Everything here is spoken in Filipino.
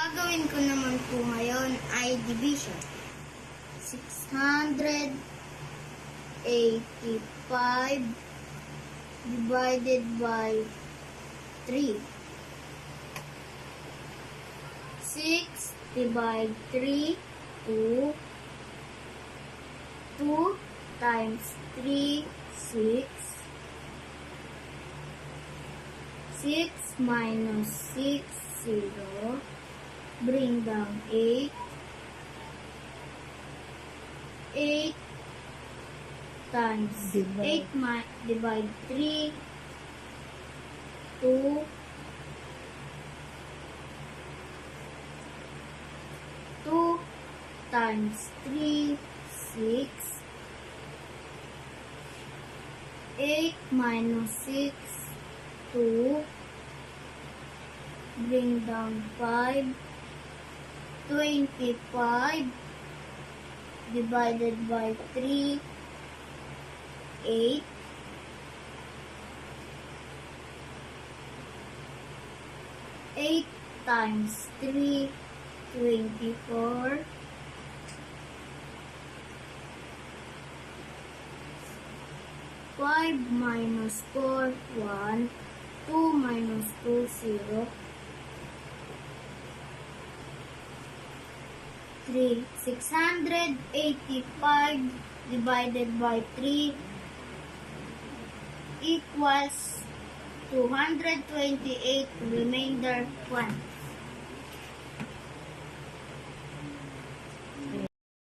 gagawin ko naman po ngayon ay division. 685 divided by 3. 6 divide 3, 2. 2 times 3, 6. 6 minus 6, 0. Bring down 8. 8 times 8 divide 3, 2. 2 times 3, 6. 8 minus 6, 2. Bring down 5. 25 divided by 3, 8. 8 times 3, 24. 5 minus 4, 1. 2 minus 2, 0. 3. 685 divided by 3 equals 228, remainder 1.